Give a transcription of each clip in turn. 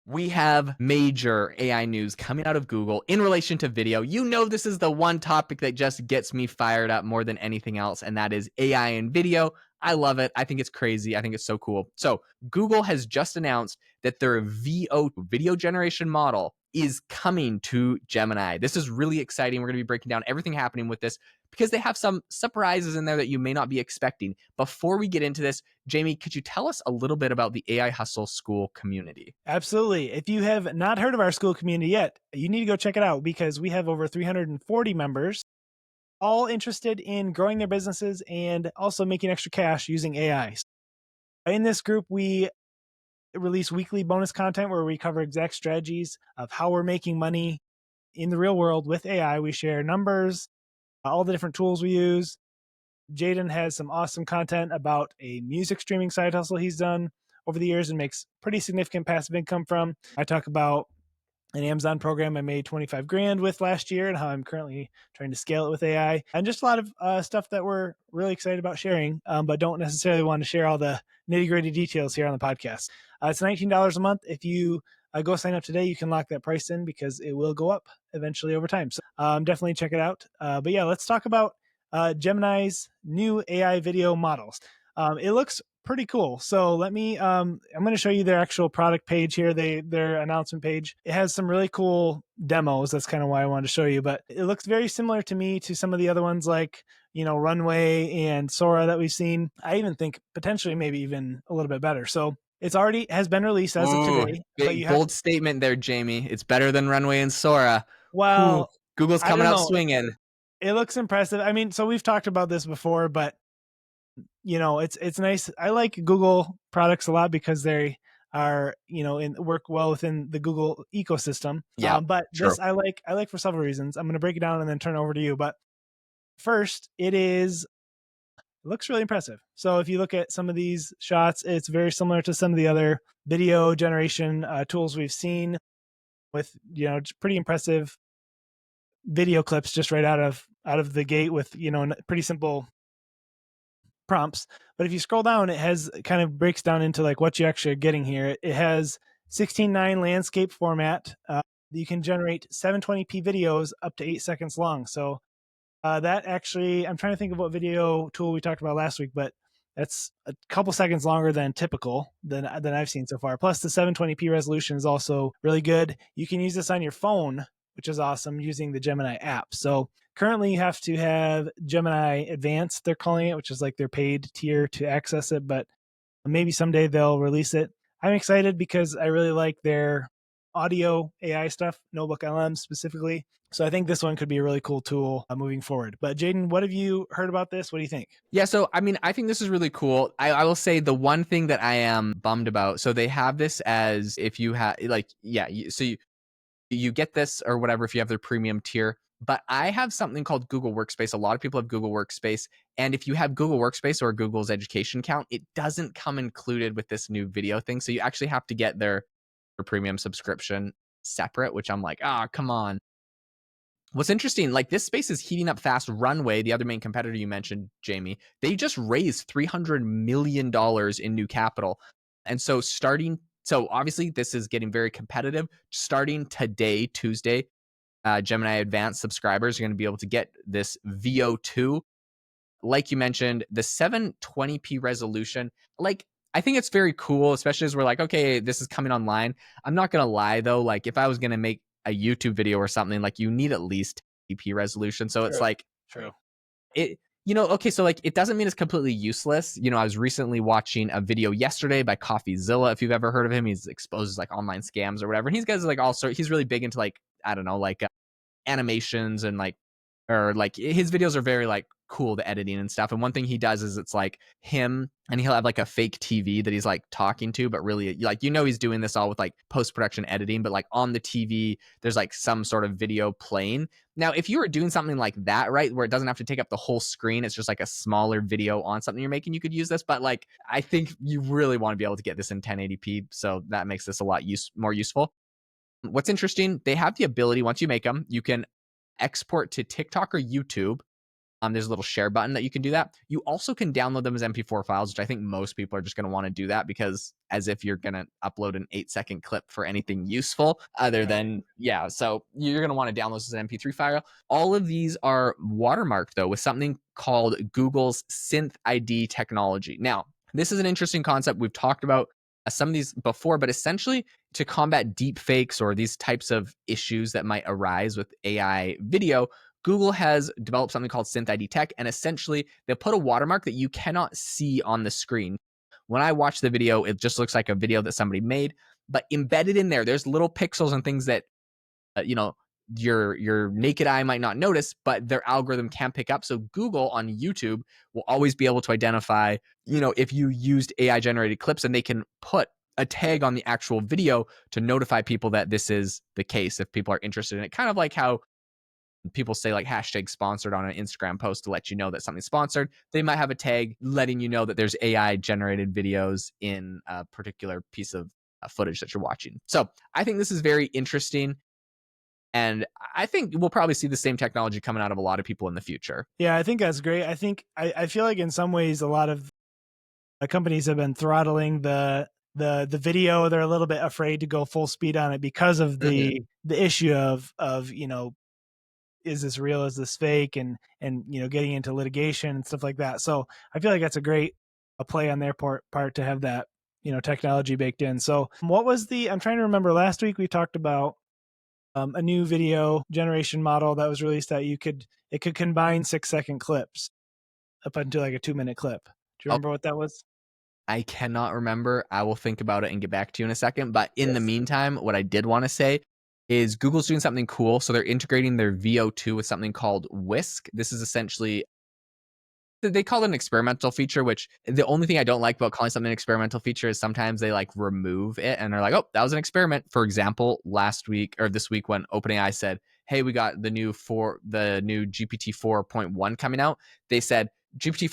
We have major AI news coming out of Google in relation to video. You know, this is the one topic that just gets me fired up more than anything else, and that is AI in video. I love it. I think it's crazy. I think it's so cool. So Google has just announced that their VO video generation model is coming to Gemini. This is really exciting. We're going to be breaking down everything happening with this because they have some surprises in there that you may not be expecting. Before we get into this, Jamie, could you tell us a little bit about the AI Hustle School community? Absolutely. If you have not heard of our school community yet, you need to go check it out because we have over 340 members, all interested in growing their businesses and also making extra cash using AI. In this group, we release weekly bonus content where we cover exact strategies of how we're making money in the real world with AI. We share numbers, all the different tools we use. Jaeden has some awesome content about a music streaming side hustle he's done over the years and makes pretty significant passive income from. I talk about an Amazon program I made 25 grand with last year and how I'm currently trying to scale it with AI, and just a lot of stuff that we're really excited about sharing, but don't necessarily want to share all the nitty gritty details here on the podcast. It's $19 a month. If you go sign up today, you can lock that price in because it will go up eventually over time. So definitely check it out. But yeah, let's talk about Gemini's new AI video models. It looks pretty cool. So let me, I'm going to show you their actual product page here, their announcement page. It has some really cool demos. That's kind of why I wanted to show you, but it looks very similar to me to some of the other ones like, Runway and Sora that we've seen. I even think potentially maybe even a little bit better. So it's already has been released as of today. Big, bold statement there, Jamie. It's better than Runway and Sora. Well, Google's coming out swinging. It looks impressive. I mean, so we've talked about this before, but it's nice. I like Google products a lot because they are, work well within the Google ecosystem. Yeah. But true. This I like for several reasons. I'm going to break it down and then turn it over to you. But first, it looks really impressive. So if you look at some of these shots, it's very similar to some of the other video generation tools we've seen with, pretty impressive video clips just right out of the gate with, pretty simple prompts. But if you scroll down, it kind of breaks down into like what you actually are getting here. It has 16:9 landscape format. You can generate 720p videos up to 8 seconds long. So that actually, I'm trying to think of what video tool we talked about last week, but that's a couple seconds longer than typical than I've seen so far. Plus the 720p resolution is also really good. You can use this on your phone, which is awesome, using the Gemini app. So currently you have to have Gemini Advanced, they're calling it, which is like their paid tier to access it, but maybe someday they'll release it. I'm excited because I really like their audio AI stuff, Notebook LM specifically. So I think this one could be a really cool tool moving forward. But Jaeden, what have you heard about this? What do you think? Yeah, so I mean, I think this is really cool. I will say the one thing that I am bummed about, so they have this as if you have you get this or whatever if you have their premium tier. But I have something called Google Workspace. A lot of people have Google Workspace. And if you have Google Workspace or Google's education account, it doesn't come included with this new video thing. So you actually have to get their premium subscription separate, which I'm like, come on. What's interesting, like this space is heating up fast. Runway, the other main competitor you mentioned, Jamie, they just raised $300 million in new capital. And so obviously this is getting very competitive. Starting today, Tuesday, Gemini Advanced subscribers are going to be able to get this VO2. Like you mentioned, the 720p resolution, like I think it's very cool, especially as we're like, okay, this is coming online. I'm not going to lie though. Like if I was going to make a YouTube video or something, like you need at least 1080p resolution. So it's like, True. Okay, so like it doesn't mean it's completely useless. I was recently watching a video yesterday by CoffeeZilla. If you've ever heard of him, he's exposes like online scams or whatever. And he's guys like he's really big into like, I don't know, like animations and like, or like his videos are very like cool, the editing and stuff. And one thing he does is it's like him and he'll have like a fake TV that he's like talking to, but really like, he's doing this all with like post-production editing, but like on the TV, there's like some sort of video playing. Now, if you were doing something like that, right, where it doesn't have to take up the whole screen, it's just like a smaller video on something you're making, you could use this. But like, I think you really want to be able to get this in 1080p. So that makes this a lot more useful. What's interesting, they have the ability, once you make them, you can export to TikTok or YouTube. There's a little share button that you can do that. You also can download them as MP4 files, which I think most people are just going to want to do that because as if you're going to upload an 8-second clip for anything useful other Right. than, yeah. So you're going to want to download this as an MP3 file. All of these are watermarked though with something called Google's Synth ID technology. Now, this is an interesting concept. We've talked about some of these before, but essentially to combat deep fakes or these types of issues that might arise with AI video, Google has developed something called Synth ID Tech, and essentially they put a watermark that you cannot see on the screen. When I watch the video, it just looks like a video that somebody made, but embedded in there, there's little pixels and things that you know your naked eye might not notice, but their algorithm can pick up. So Google on YouTube will always be able to identify, if you used AI generated clips, and they can put a tag on the actual video to notify people that this is the case if people are interested in it. Kind of like how people say like hashtag sponsored on an Instagram post to let you know that something's sponsored. They might have a tag letting you know that there's AI generated videos in a particular piece of footage that you're watching. So I think this is very interesting. And I think we'll probably see the same technology coming out of a lot of people in the future. Yeah, I think that's great. I think I feel like in some ways a lot of companies have been throttling the video. They're a little bit afraid to go full speed on it because of Mm-hmm. the issue of is this real, is this fake, and getting into litigation and stuff like that. So I feel like that's a play on their part to have that technology baked in. So what was the I'm trying to remember, last week we talked about a new video generation model that was released that it could combine 6-second clips up into like a 2-minute clip. Do you Oh, remember what that was? I cannot remember. I will think about it and get back to you in a second. But in the Yes. meantime, what I did want to say is Google's doing something cool. So they're integrating their VO2 with something called Whisk. This is essentially, they call it an experimental feature, which the only thing I don't like about calling something an experimental feature is sometimes they like remove it and they're like, oh, that was an experiment. For example, last week or this week when OpenAI said, hey, we got the new GPT 4.1 coming out, they said GPT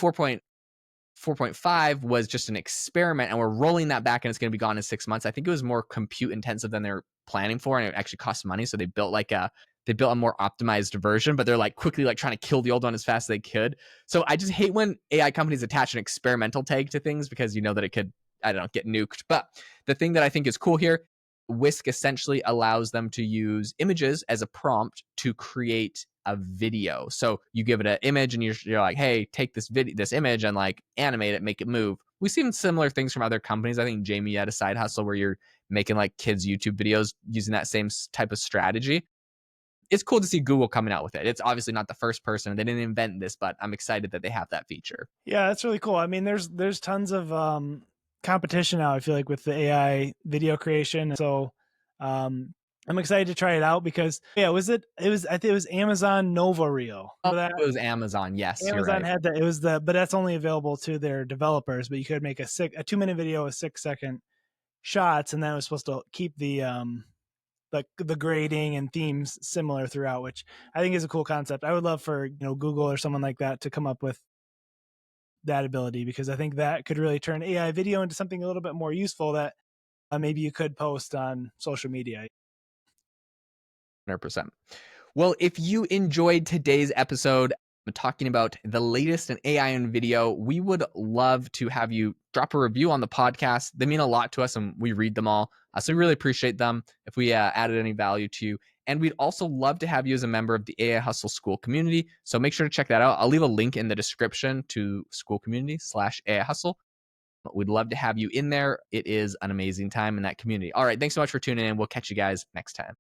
4.5 was just an experiment and we're rolling that back and it's going to be gone in 6 months. I think it was more compute intensive than they're planning for and it actually cost money. So they built a more optimized version, but they're like quickly like trying to kill the old one as fast as they could. So I just hate when AI companies attach an experimental tag to things because you know that it could, I don't know, get nuked. But the thing that I think is cool here, Whisk essentially allows them to use images as a prompt to create a video. So you give it an image and you're like, hey, take this image and like animate it, make it move. We've seen similar things from other companies. I think Jamie had a side hustle where you're making like kids YouTube videos using that same type of strategy. It's cool to see Google coming out with it. It's obviously not the first person. They didn't invent this, but I'm excited that they have that feature. Yeah, that's really cool. I mean, there's tons of competition now, I feel like, with the AI video creation. So um I'm excited to try it out because yeah, I think it was Amazon Nova Reel. Oh, Remember it that? was Amazon. Yes, you're Amazon right. had that. It was but that's only available to their developers, but you could make a 2-minute video with 6-second shots, and that was supposed to keep the grading and themes similar throughout, which I think is a cool concept. I would love for Google or someone like that to come up with that ability, because I think that could really turn AI video into something a little bit more useful that maybe you could post on social media. 100%. Well, if you enjoyed today's episode talking about the latest in AI and video, we would love to have you drop a review on the podcast. They mean a lot to us and we read them all. So we really appreciate them if we added any value to you. And we'd also love to have you as a member of the AI Hustle School community. So make sure to check that out. I'll leave a link in the description to school community/AI Hustle. We'd love to have you in there. It is an amazing time in that community. All right. Thanks so much for tuning in. We'll catch you guys next time.